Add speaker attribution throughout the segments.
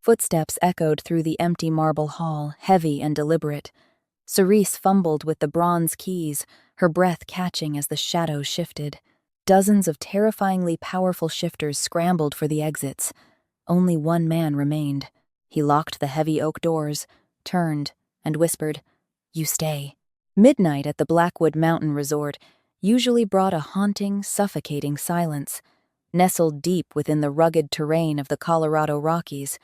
Speaker 1: Footsteps echoed through the empty marble hall, heavy and deliberate. Cerise fumbled with the bronze keys, her breath catching as the shadows shifted. Dozens of terrifyingly powerful shifters scrambled for the exits. Only one man remained. He locked the heavy oak doors, turned, and whispered, "You stay." Midnight at the Blackwood Mountain Resort usually brought a haunting, suffocating silence. Nestled deep within the rugged terrain of the Colorado Rockies,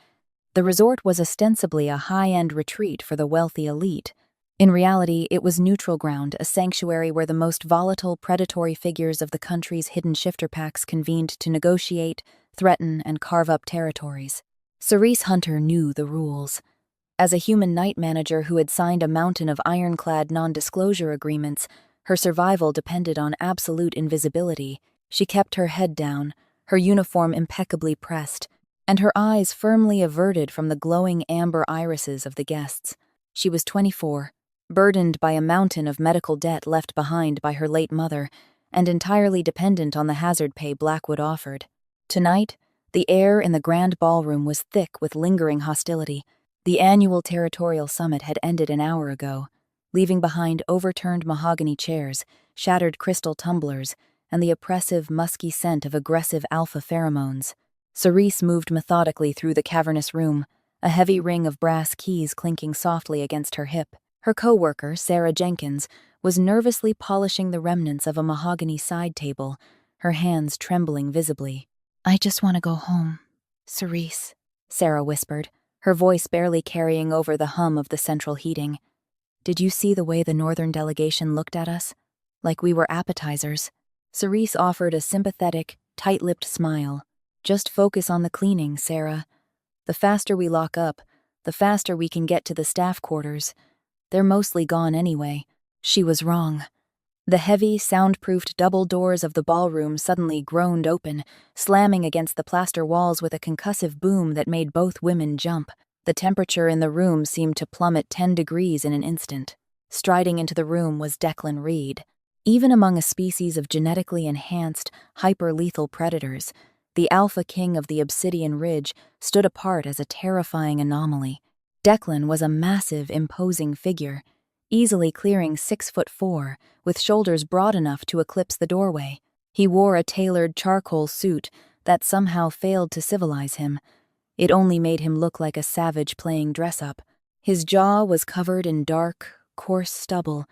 Speaker 1: the resort was ostensibly a high-end retreat for the wealthy elite. In reality, it was neutral ground, a sanctuary where the most volatile, predatory figures of the country's hidden shifter packs convened to negotiate, threaten, and carve up territories. Cerise Hunter knew the rules. As a human night manager who had signed a mountain of ironclad non-disclosure agreements, her survival depended on absolute invisibility. She kept her head down, her uniform impeccably pressed, and her eyes firmly averted from the glowing amber irises of the guests. She was 24, burdened by a mountain of medical debt left behind by her late mother, and entirely dependent on the hazard pay Blackwood offered. Tonight, the air in the grand ballroom was thick with lingering hostility. The annual territorial summit had ended an hour ago, leaving behind overturned mahogany chairs, shattered crystal tumblers, and the oppressive, musky scent of aggressive alpha pheromones. Cerise moved methodically through the cavernous room, a heavy ring of brass keys clinking softly against her hip. Her co-worker, Sarah Jenkins, was nervously polishing the remnants of a mahogany side table, her hands trembling visibly. "I just want to go home, Cerise," Sarah whispered, her voice barely carrying over the hum of the central heating. "Did you see the way the northern delegation looked at us? Like we were appetizers." Cerise offered a sympathetic, tight-lipped smile. "Just focus on the cleaning, Sarah. The faster we lock up, the faster we can get to the staff quarters. They're mostly gone anyway." She was wrong. The heavy, soundproofed double doors of the ballroom suddenly groaned open, slamming against the plaster walls with a concussive boom that made both women jump. The temperature in the room seemed to plummet 10 degrees in an instant. Striding into the room was Declan Reed. Even among a species of genetically enhanced, hyper-lethal predators, the alpha king of the Obsidian Ridge stood apart as a terrifying anomaly. Declan was a massive, imposing figure, easily clearing 6'4", with shoulders broad enough to eclipse the doorway. He wore a tailored charcoal suit that somehow failed to civilize him. It only made him look like a savage playing dress-up. His jaw was covered in dark, coarse stubble,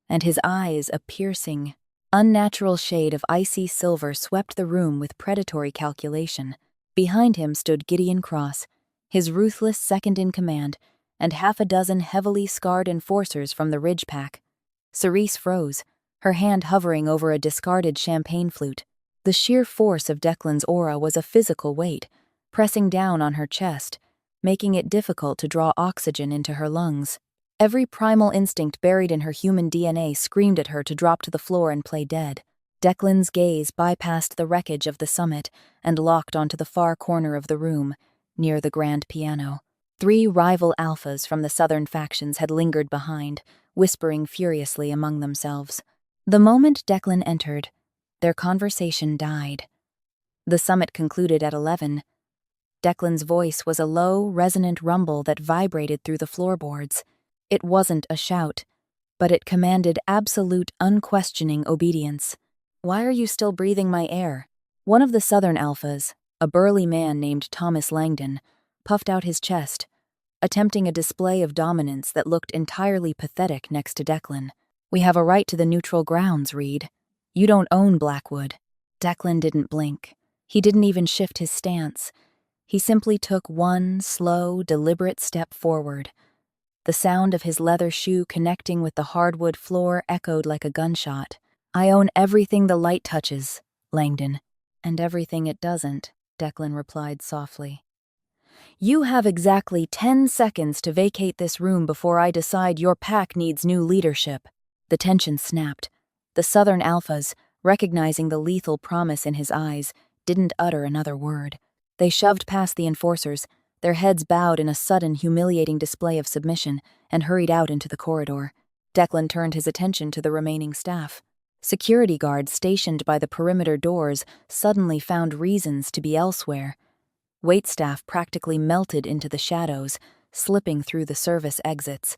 Speaker 1: and his eyes a piercing, unnatural shade of icy silver swept the room with predatory calculation. Behind him stood Gideon Cross, his ruthless second-in-command, and half a dozen heavily scarred enforcers from the Ridge Pack. Cerise froze, her hand hovering over a discarded champagne flute. The sheer force of Declan's aura was a physical weight, pressing down on her chest, making it difficult to draw oxygen into her lungs. Every primal instinct buried in her human DNA screamed at her to drop to the floor and play dead. Declan's gaze bypassed the wreckage of the summit and locked onto the far corner of the room, near the grand piano. 3 rival alphas from the southern factions had lingered behind, whispering furiously among themselves. The moment Declan entered, their conversation died. The summit concluded at 11. Declan's voice was a low, resonant rumble that vibrated through the floorboards. It wasn't a shout, but it commanded absolute, unquestioning obedience. "Why are you still breathing my air?" One of the southern alphas, a burly man named Thomas Langdon, puffed out his chest, attempting a display of dominance that looked entirely pathetic next to Declan. "We have a right to the neutral grounds, Reed. You don't own Blackwood." Declan didn't blink. He didn't even shift his stance. He simply took one slow, deliberate step forward. The sound of his leather shoe connecting with the hardwood floor echoed like a gunshot. "I own everything the light touches, Langdon." "And everything it doesn't," Declan replied softly. "You have exactly 10 seconds to vacate this room before I decide your pack needs new leadership." The tension snapped. The southern alphas, recognizing the lethal promise in his eyes, didn't utter another word. They shoved past the enforcers, their heads bowed in a sudden, humiliating display of submission, and hurried out into the corridor. Declan turned his attention to the remaining staff. Security guards stationed by the perimeter doors suddenly found reasons to be elsewhere. Waitstaff practically melted into the shadows, slipping through the service exits.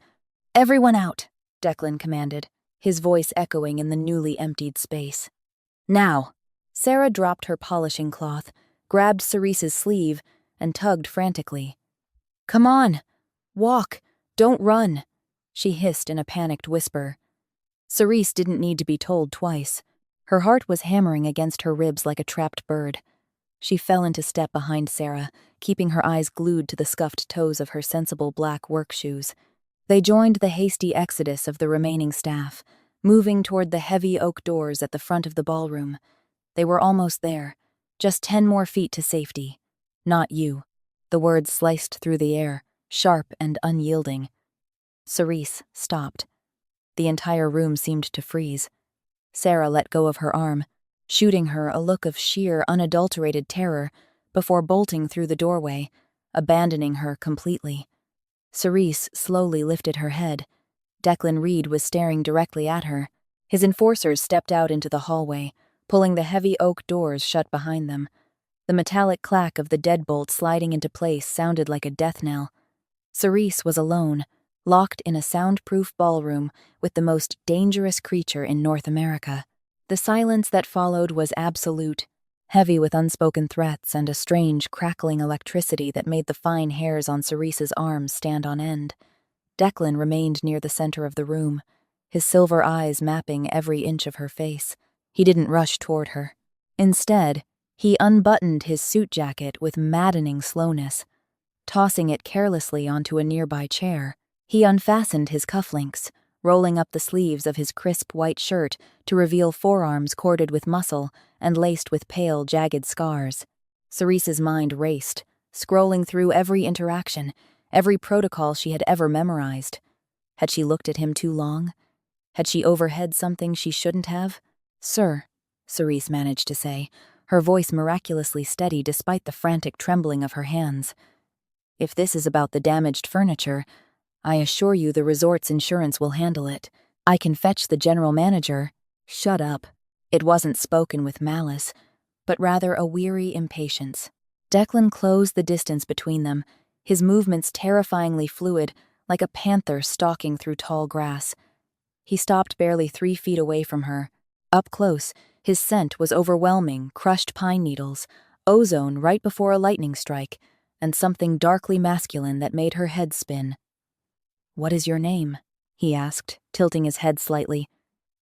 Speaker 1: "Everyone out," Declan commanded, his voice echoing in the newly emptied space. "Now." Sarah dropped her polishing cloth, grabbed Cerise's sleeve, and tugged frantically. "Come on! Walk! Don't run!" she hissed in a panicked whisper. Cerise didn't need to be told twice. Her heart was hammering against her ribs like a trapped bird. She fell into step behind Sarah, keeping her eyes glued to the scuffed toes of her sensible black work shoes. They joined the hasty exodus of the remaining staff, moving toward the heavy oak doors at the front of the ballroom. They were almost there, just 10 more feet to safety. "Not you." The words sliced through the air, sharp and unyielding. Cerise stopped. The entire room seemed to freeze. Sarah let go of her arm, shooting her a look of sheer, unadulterated terror before bolting through the doorway, abandoning her completely. Cerise slowly lifted her head. Declan Reed was staring directly at her. His enforcers stepped out into the hallway, pulling the heavy oak doors shut behind them. The metallic clack of the deadbolt sliding into place sounded like a death knell. Cerise was alone, locked in a soundproof ballroom with the most dangerous creature in North America. The silence that followed was absolute, heavy with unspoken threats and a strange, crackling electricity that made the fine hairs on Cerise's arms stand on end. Declan remained near the center of the room, his silver eyes mapping every inch of her face. He didn't rush toward her. Instead, he unbuttoned his suit jacket with maddening slowness. Tossing it carelessly onto a nearby chair, he unfastened his cufflinks, rolling up the sleeves of his crisp white shirt to reveal forearms corded with muscle and laced with pale, jagged scars. Cerise's mind raced, scrolling through every interaction, every protocol she had ever memorized. Had she looked at him too long? Had she overheard something she shouldn't have? "Sir," Cerise managed to say, her voice miraculously steady despite the frantic trembling of her hands. "If this is about the damaged furniture, I assure you the resort's insurance will handle it. I can fetch the general manager." "Shut up." It wasn't spoken with malice, but rather a weary impatience. Declan closed the distance between them, his movements terrifyingly fluid, like a panther stalking through tall grass. He stopped barely 3 feet away from her. Up close, his scent was overwhelming, crushed pine needles, ozone right before a lightning strike, and something darkly masculine that made her head spin. "What is your name?" he asked, tilting his head slightly.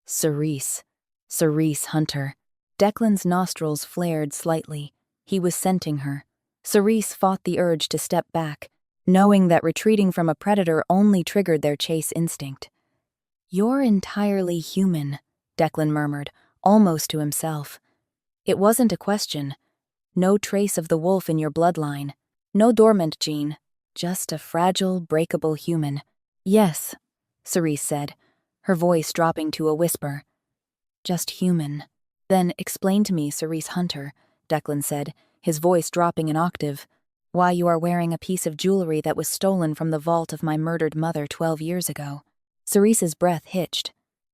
Speaker 1: "Cerise. Cerise Hunter." Declan's nostrils flared slightly. He was scenting her. Cerise fought the urge to step back, knowing that retreating from a predator only triggered their chase instinct. "You're entirely human," Declan murmured, almost to himself. It wasn't a question. No trace of the wolf in your bloodline. No dormant gene. Just a fragile, breakable human. "Yes," Cerise said, her voice dropping to a whisper. "Just human." "Then explain to me, Cerise Hunter," Declan said, his voice dropping an octave, "why you are wearing a piece of jewelry that was stolen from the vault of my murdered mother 12 years ago." Cerise's breath hitched.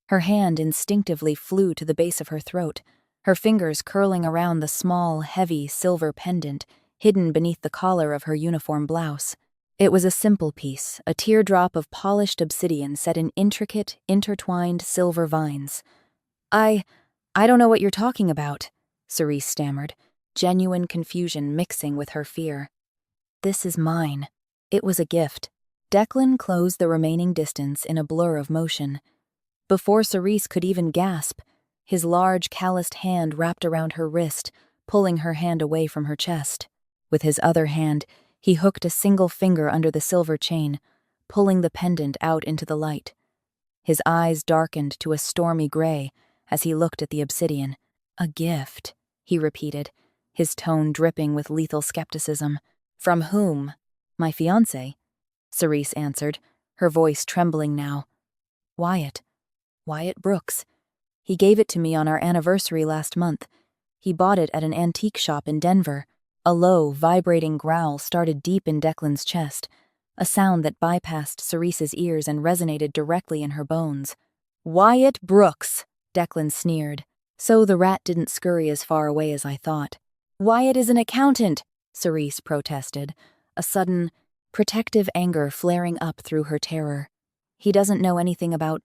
Speaker 1: Her hand instinctively flew to the base of her throat, her fingers curling around the small, heavy silver pendant hidden beneath the collar of her uniform blouse. It was a simple piece, a teardrop of polished obsidian set in intricate, intertwined silver vines. I don't know what you're talking about," Cerise stammered, genuine confusion mixing with her fear. "This is mine." It was a gift. Declan closed the remaining distance in a blur of motion. Before Cerise could even gasp, his large, calloused hand wrapped around her wrist, pulling her hand away from her chest. With his other hand, he hooked a single finger under the silver chain, pulling the pendant out into the light. His eyes darkened to a stormy gray as he looked at the obsidian. "A gift," he repeated, his tone dripping with lethal skepticism. "From whom?" "My fiancé," Cerise answered, her voice trembling now. "Wyatt Brooks. He gave it to me on our anniversary last month. He bought it at an antique shop in Denver." A low, vibrating growl started deep in Declan's chest, a sound that bypassed Cerise's ears and resonated directly in her bones. "Wyatt Brooks," Declan sneered. "So the rat didn't scurry as far away as I thought." "Wyatt is an accountant," Cerise protested, a sudden, protective anger flaring up through her terror. He doesn't know anything about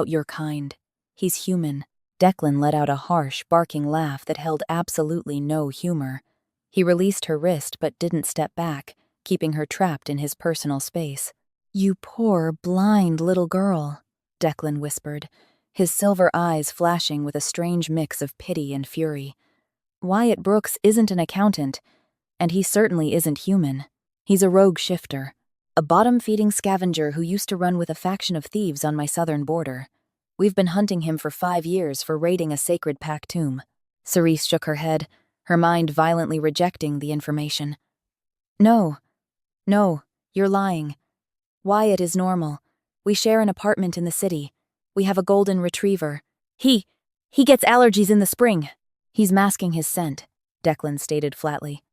Speaker 1: your kind. He's human. Declan let out a harsh, barking laugh that held absolutely no humor. He released her wrist but didn't step back, keeping her trapped in his personal space. "You poor, blind little girl," Declan whispered, his silver eyes flashing with a strange mix of pity and fury. "Wyatt Brooks isn't an accountant, and he certainly isn't human. He's a rogue shifter, a bottom-feeding scavenger who used to run with a faction of thieves on my southern border. We've been hunting him for 5 years for raiding a sacred pack tomb." Cerise shook her head, her mind violently rejecting the information. No, you're lying. Wyatt is normal. We share an apartment in the city. We have a golden retriever. He gets allergies in the spring. He's masking his scent," Declan stated flatly.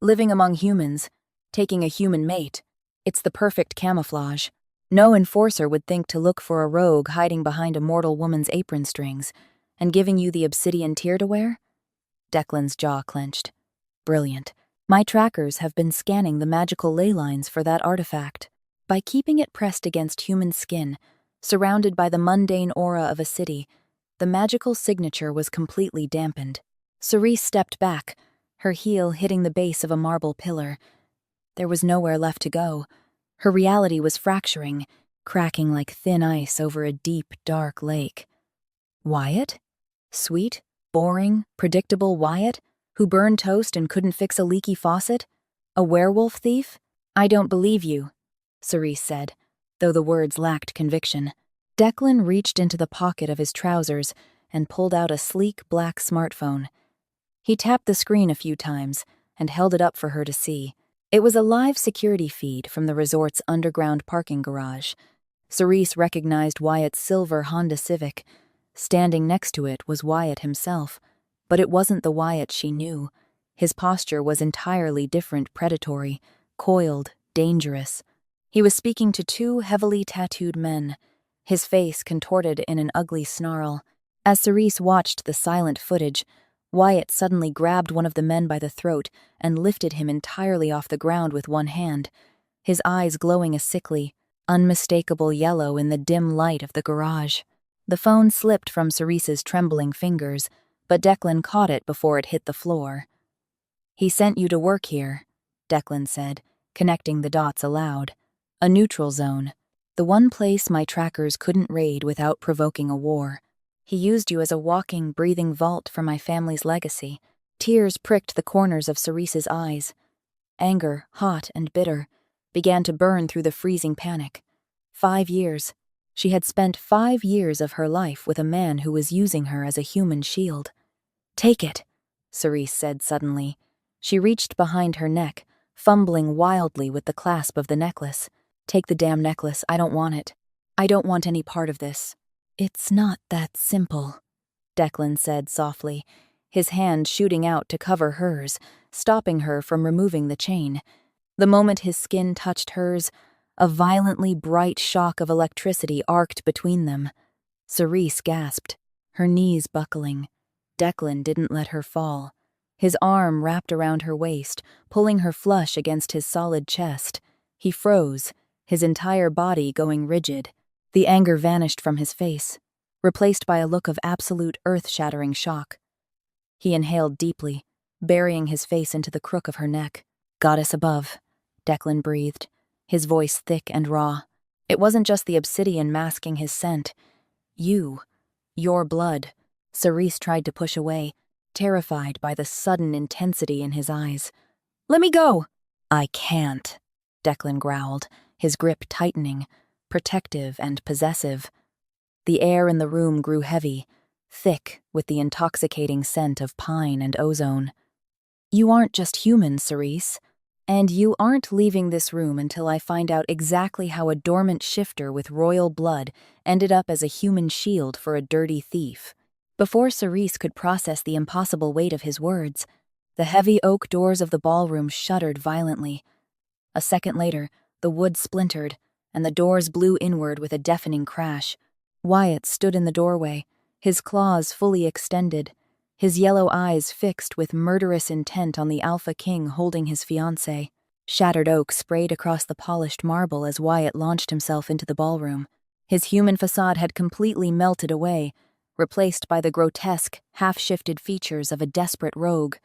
Speaker 1: "Living among humans, taking a human mate, it's the perfect camouflage. No enforcer would think to look for a rogue hiding behind a mortal woman's apron strings and giving you the obsidian tear to wear." Declan's jaw clenched. "Brilliant. My trackers have been scanning the magical ley lines for that artifact. By keeping it pressed against human skin, surrounded by the mundane aura of a city, the magical signature was completely dampened." Cerise stepped back, her heel hitting the base of a marble pillar. There was nowhere left to go. Her reality was fracturing, cracking like thin ice over a deep, dark lake. Wyatt? Sweet, boring, predictable Wyatt, who burned toast and couldn't fix a leaky faucet? A werewolf thief? "I don't believe you," Cerise said, though the words lacked conviction. Declan reached into the pocket of his trousers and pulled out a sleek black smartphone. He tapped the screen a few times and held it up for her to see. It was a live security feed from the resort's underground parking garage. Cerise recognized Wyatt's silver Honda Civic. Standing next to it was Wyatt himself, but it wasn't the Wyatt she knew. His posture was entirely different, predatory, coiled, dangerous. He was speaking to 2 heavily tattooed men, his face contorted in an ugly snarl. As Cerise watched the silent footage, Wyatt suddenly grabbed one of the men by the throat and lifted him entirely off the ground with one hand, his eyes glowing a sickly, unmistakable yellow in the dim light of the garage. The phone slipped from Cerise's trembling fingers, but Declan caught it before it hit the floor. "He sent you to work here," Declan said, connecting the dots aloud. "A neutral zone. The one place my trackers couldn't raid without provoking a war. He used you as a walking, breathing vault for my family's legacy." Tears pricked the corners of Cerise's eyes. Anger, hot and bitter, began to burn through the freezing panic. 5 years. She had spent 5 years of her life with a man who was using her as a human shield. "Take it," Cerise said suddenly. She reached behind her neck, fumbling wildly with the clasp of the necklace. "Take the damn necklace. I don't want it. I don't want any part of this." "It's not that simple," Declan said softly, his hand shooting out to cover hers, stopping her from removing the chain. The moment his skin touched hers, a violently bright shock of electricity arced between them. Cerise gasped, her knees buckling. Declan didn't let her fall. His arm wrapped around her waist, pulling her flush against his solid chest. He froze, his entire body going rigid. The anger vanished from his face, replaced by a look of absolute earth-shattering shock. He inhaled deeply, burying his face into the crook of her neck. "Goddess above," Declan breathed, his voice thick and raw. It wasn't just the obsidian masking his scent. Your blood. Cerise tried to push away, terrified by the sudden intensity in his eyes. "Let me go!" "I can't," Declan growled, his grip tightening, protective and possessive. The air in the room grew heavy, thick with the intoxicating scent of pine and ozone. "You aren't just human, Cerise. And you aren't leaving this room until I find out exactly how a dormant shifter with royal blood ended up as a human shield for a dirty thief." Before Cerise could process the impossible weight of his words, the heavy oak doors of the ballroom shuddered violently. A second later, the wood splintered, and the doors blew inward with a deafening crash. Wyatt stood in the doorway, his claws fully extended, his yellow eyes fixed with murderous intent on the Alpha King holding his fiancée. Shattered oak sprayed across the polished marble as Wyatt launched himself into the ballroom. His human facade had completely melted away, replaced by the grotesque, half-shifted features of a desperate rogue.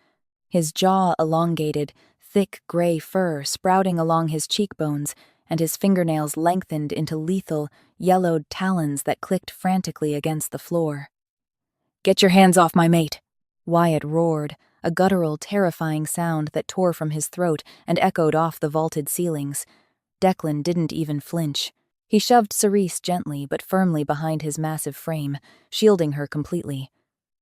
Speaker 1: His jaw elongated, thick gray fur sprouting along his cheekbones, and his fingernails lengthened into lethal, yellowed talons that clicked frantically against the floor. "Get your hands off my mate!" Wyatt roared, a guttural, terrifying sound that tore from his throat and echoed off the vaulted ceilings. Declan didn't even flinch. He shoved Cerise gently but firmly behind his massive frame, shielding her completely.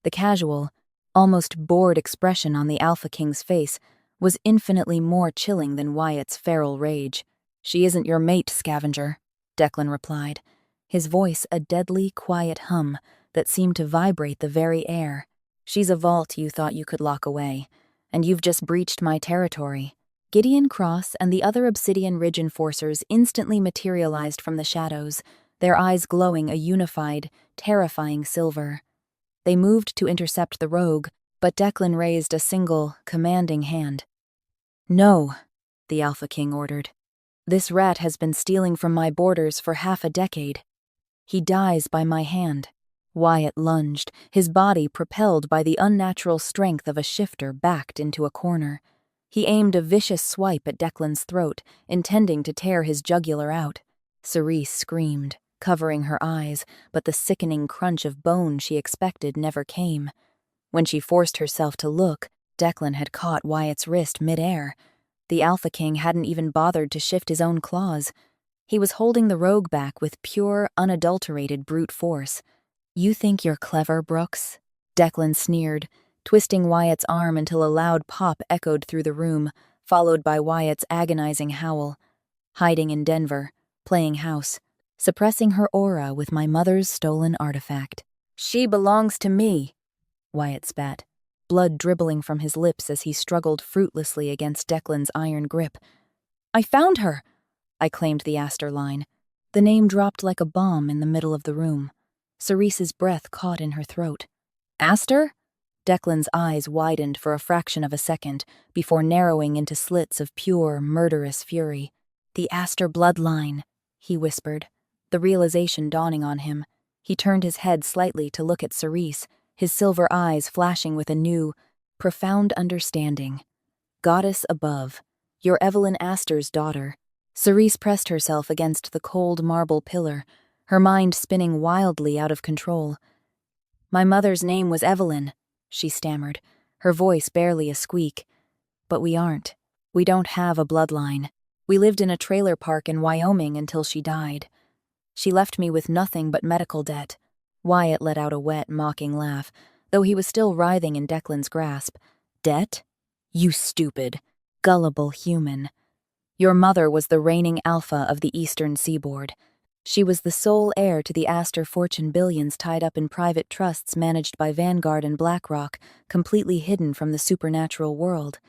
Speaker 1: The casual, almost bored expression on the Alpha King's face was infinitely more chilling than Wyatt's feral rage. "She isn't your mate, scavenger," Declan replied, his voice a deadly, quiet hum that seemed to vibrate the very air. "She's a vault you thought you could lock away, and you've just breached my territory." Gideon Cross and the other Obsidian Ridge enforcers instantly materialized from the shadows, their eyes glowing a unified, terrifying silver. They moved to intercept the rogue, but Declan raised a single, commanding hand. "No," the Alpha King ordered. "This rat has been stealing from my borders for half a decade. He dies by my hand." Wyatt lunged, his body propelled by the unnatural strength of a shifter backed into a corner. He aimed a vicious swipe at Declan's throat, intending to tear his jugular out. Cerise screamed, covering her eyes, but the sickening crunch of bone she expected never came. When she forced herself to look, Declan had caught Wyatt's wrist mid-air. The Alpha King hadn't even bothered to shift his own claws. He was holding the rogue back with pure, unadulterated brute force. "You think you're clever, Brooks?" Declan sneered, twisting Wyatt's arm until a loud pop echoed through the room, followed by Wyatt's agonizing howl. "Hiding in Denver, playing house, suppressing her aura with my mother's stolen artifact. She belongs to me," Wyatt spat, blood dribbling from his lips as he struggled fruitlessly against Declan's iron grip. "I found her!" I claimed the Aster line. The name dropped like a bomb in the middle of the room. Cerise's breath caught in her throat. "Aster?" Declan's eyes widened for a fraction of a second, before narrowing into slits of pure, murderous fury. "The Aster bloodline," he whispered, the realization dawning on him. He turned his head slightly to look at Cerise, his silver eyes flashing with a new, profound understanding. "Goddess above, you're Evelyn Aster's daughter." Cerise pressed herself against the cold marble pillar, her mind spinning wildly out of control. "My mother's name was Evelyn," she stammered, her voice barely a squeak. "But we aren't. We don't have a bloodline. We lived in a trailer park in Wyoming until she died. She left me with nothing but medical debt." Wyatt let out a wet, mocking laugh, though he was still writhing in Declan's grasp. "Debt? You stupid, gullible human. Your mother was the reigning alpha of the eastern seaboard. She was the sole heir to the Aster fortune billions tied up in private trusts managed by Vanguard and BlackRock, completely hidden from the supernatural world.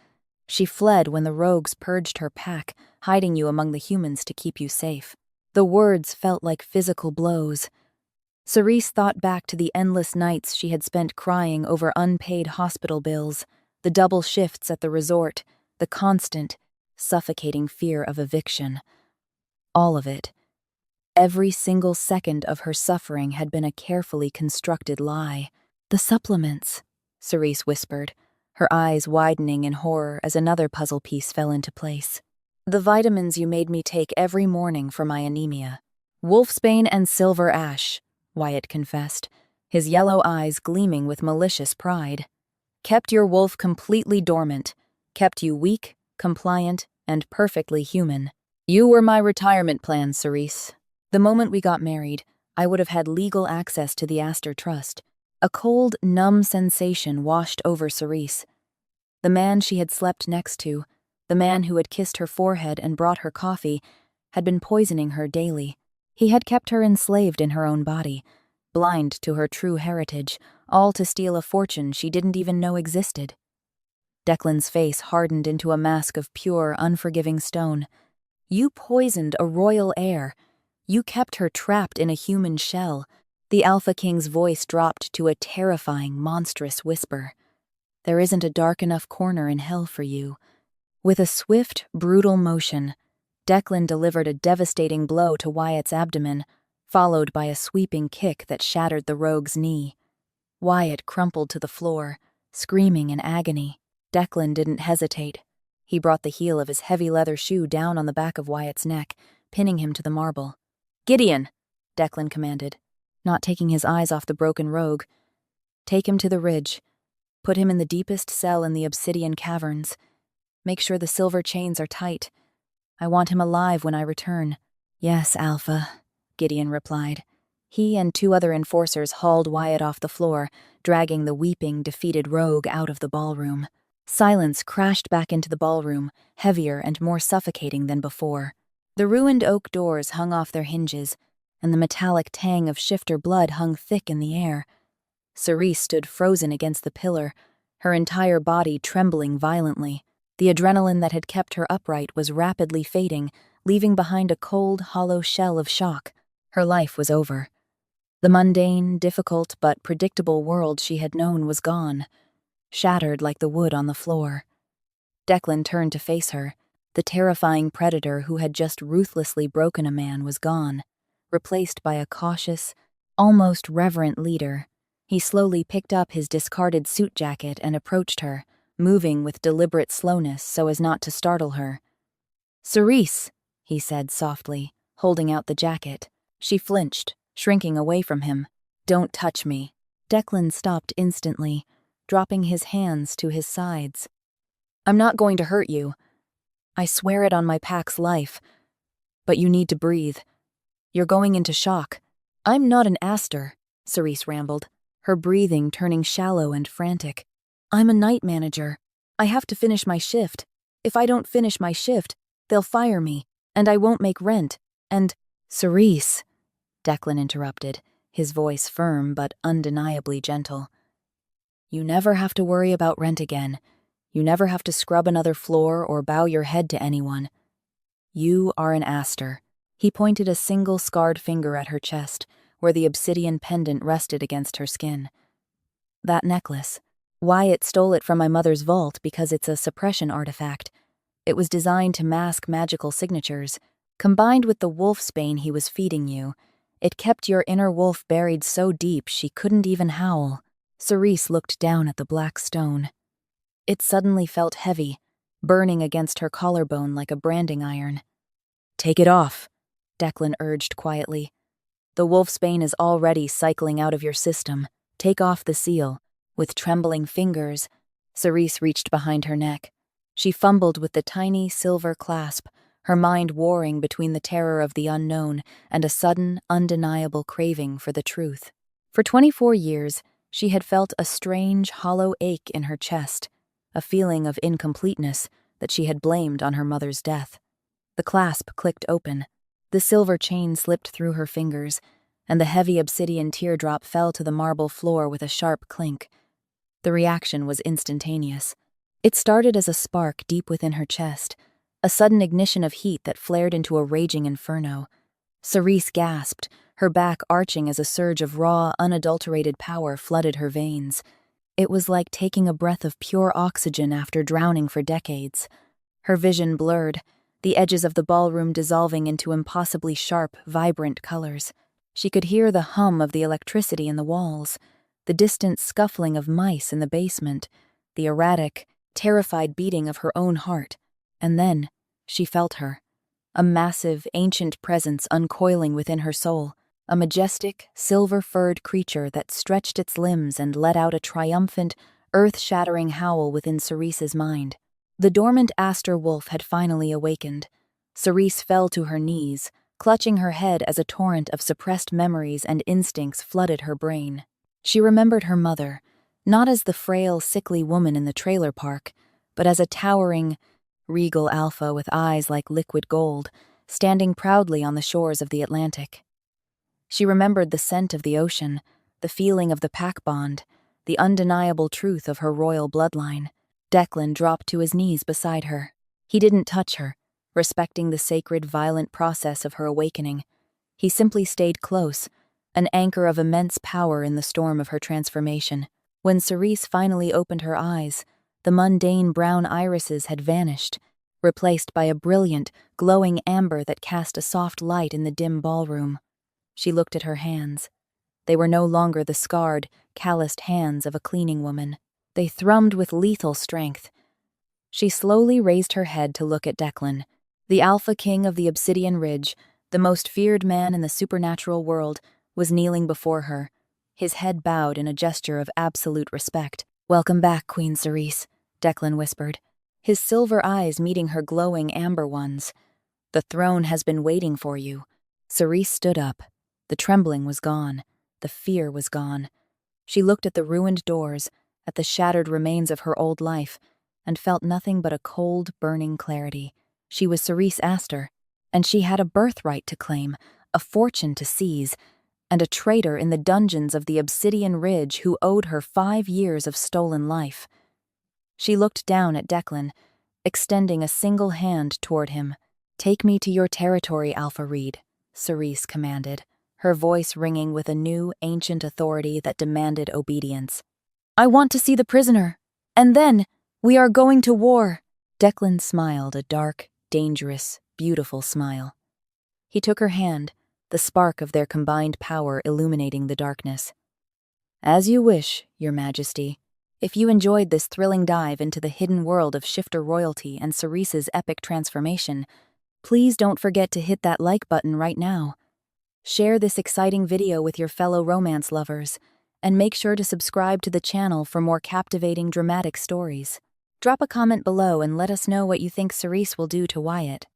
Speaker 1: She fled when the rogues purged her pack, hiding you among the humans to keep you safe." The words felt like physical blows. Cerise thought back to the endless nights she had spent crying over unpaid hospital bills, the double shifts at the resort, the constant, suffocating fear of eviction. All of it. Every single second of her suffering had been a carefully constructed lie. "The supplements," Cerise whispered, her eyes widening in horror as another puzzle piece fell into place. "The vitamins you made me take every morning for my anemia. Wolfsbane and silver ash," Wyatt confessed, his yellow eyes gleaming with malicious pride. "Kept your wolf completely dormant, kept you weak, compliant, and perfectly human. You were my retirement plan, Cerise. The moment we got married, I would have had legal access to the Aster Trust." A cold, numb sensation washed over Cerise. The man she had slept next to, the man who had kissed her forehead and brought her coffee, had been poisoning her daily. He had kept her enslaved in her own body, blind to her true heritage, all to steal a fortune she didn't even know existed. Declan's face hardened into a mask of pure, unforgiving stone. "You poisoned a royal heir. You kept her trapped in a human shell. The Alpha King's voice dropped to a terrifying, monstrous whisper. There isn't a dark enough corner in hell for you. With a swift, brutal motion, Declan delivered a devastating blow to Wyatt's abdomen, followed by a sweeping kick that shattered the rogue's knee. Wyatt crumpled to the floor, screaming in agony. Declan didn't hesitate. He brought the heel of his heavy leather shoe down on the back of Wyatt's neck, pinning him to the marble. "Gideon!" Declan commanded, not taking his eyes off the broken rogue. "Take him to the ridge. Put him in the deepest cell in the obsidian caverns. Make sure the silver chains are tight. I want him alive when I return." "Yes, Alpha," Gideon replied. He and 2 other enforcers hauled Wyatt off the floor, dragging the weeping, defeated rogue out of the ballroom. Silence crashed back into the ballroom, heavier and more suffocating than before. The ruined oak doors hung off their hinges, and the metallic tang of shifter blood hung thick in the air. Cerise stood frozen against the pillar, her entire body trembling violently. The adrenaline that had kept her upright was rapidly fading, leaving behind a cold, hollow shell of shock. Her life was over. The mundane, difficult, but predictable world she had known was gone, shattered like the wood on the floor. Declan turned to face her. The terrifying predator who had just ruthlessly broken a man was gone, replaced by a cautious, almost reverent leader. He slowly picked up his discarded suit jacket and approached her, moving with deliberate slowness so as not to startle her. "Cerise," he said softly, holding out the jacket. She flinched, shrinking away from him. "Don't touch me." Declan stopped instantly, dropping his hands to his sides. "I'm not going to hurt you. I swear it on my pack's life. But you need to breathe. You're going into shock." "I'm not an Aster," Cerise rambled, her breathing turning shallow and frantic. "I'm a night manager. I have to finish my shift. If I don't finish my shift, they'll fire me, and I won't make rent, and—" "Cerise," Declan interrupted, his voice firm but undeniably gentle. "You never have to worry about rent again. You never have to scrub another floor or bow your head to anyone. You are an Aster." He pointed a single scarred finger at her chest, where the obsidian pendant rested against her skin. "That necklace. Wyatt stole it from my mother's vault because it's a suppression artifact. It was designed to mask magical signatures. Combined with the wolfsbane he was feeding you, it kept your inner wolf buried so deep she couldn't even howl." Cerise looked down at the black stone. It suddenly felt heavy, burning against her collarbone like a branding iron. "Take it off," Declan urged quietly. "The wolfsbane is already cycling out of your system. Take off the seal." With trembling fingers, Cerise reached behind her neck. She fumbled with the tiny silver clasp, her mind warring between the terror of the unknown and a sudden, undeniable craving for the truth. For 24 years, she had felt a strange, hollow ache in her chest, a feeling of incompleteness that she had blamed on her mother's death. The clasp clicked open. The silver chain slipped through her fingers, and the heavy obsidian teardrop fell to the marble floor with a sharp clink. The reaction was instantaneous. It started as a spark deep within her chest, a sudden ignition of heat that flared into a raging inferno. Cerise gasped, her back arching as a surge of raw, unadulterated power flooded her veins. It was like taking a breath of pure oxygen after drowning for decades. Her vision blurred, the edges of the ballroom dissolving into impossibly sharp, vibrant colors. She could hear the hum of the electricity in the walls, the distant scuffling of mice in the basement, the erratic, terrified beating of her own heart. And then she felt her, a massive, ancient presence uncoiling within her soul, a majestic, silver-furred creature that stretched its limbs and let out a triumphant, earth-shattering howl within Cerise's mind. The dormant Aster wolf had finally awakened. Cerise fell to her knees, clutching her head as a torrent of suppressed memories and instincts flooded her brain. She remembered her mother, not as the frail, sickly woman in the trailer park, but as a towering, regal alpha with eyes like liquid gold, standing proudly on the shores of the Atlantic. She remembered the scent of the ocean, the feeling of the pack bond, the undeniable truth of her royal bloodline. Declan dropped to his knees beside her. He didn't touch her, respecting the sacred, violent process of her awakening. He simply stayed close, an anchor of immense power in the storm of her transformation. When Cerise finally opened her eyes, the mundane brown irises had vanished, replaced by a brilliant, glowing amber that cast a soft light in the dim ballroom. She looked at her hands. They were no longer the scarred, calloused hands of a cleaning woman. They thrummed with lethal strength. She slowly raised her head to look at Declan, the Alpha King of the Obsidian Ridge, the most feared man in the supernatural world, was kneeling before her, his head bowed in a gesture of absolute respect. "Welcome back, Queen Cerise," Declan whispered, his silver eyes meeting her glowing amber ones. "The throne has been waiting for you." Cerise stood up. The trembling was gone. The fear was gone. She looked at the ruined doors, at the shattered remains of her old life, and felt nothing but a cold, burning clarity. She was Cerise Astor, and she had a birthright to claim, a fortune to seize, and a traitor in the dungeons of the Obsidian Ridge who owed her 5 years of stolen life. She looked down at Declan, extending a single hand toward him. "Take me to your territory, Alpha Reed," Cerise commanded, her voice ringing with a new, ancient authority that demanded obedience. "I want to see the prisoner, and then we are going to war." Declan smiled, a dark, dangerous, beautiful smile. He took her hand, the spark of their combined power illuminating the darkness. "As you wish, Your Majesty." If you enjoyed this thrilling dive into the hidden world of Shifter royalty and Cerise's epic transformation, please don't forget to hit that like button right now. Share this exciting video with your fellow romance lovers, and make sure to subscribe to the channel for more captivating dramatic stories. Drop a comment below and let us know what you think Cerise will do to Wyatt.